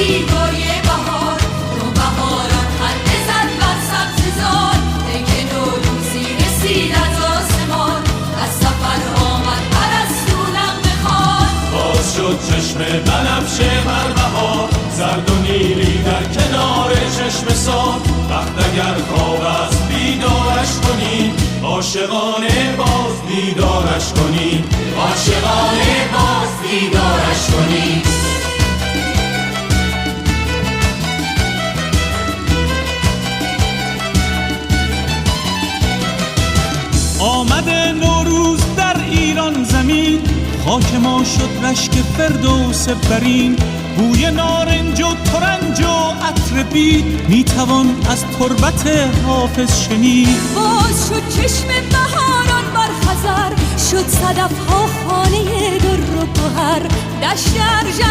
زیبای بهار نوبهاران خنده زد بر سبززار که نوروزی رسید از آسمان از سفر آمد پرستو نغمه خوان باز شد چشم بنفشه بر بهار زرد و نیلی در کنار چشم سار وقت اگر خواب است بیدارش کنی عاشقانه باز بیدارش کنی عاشقانه باز بیدارش کنی آمده نوروز در ایران زمین خاک ما شد رشک فردوس برین بوی نارنج و ترنج و عطر بید میتوان از تربت حافظ شنید باز شد چشم بهاران بر خزر شد صدف ها خانه در و گوهر دشت ارژن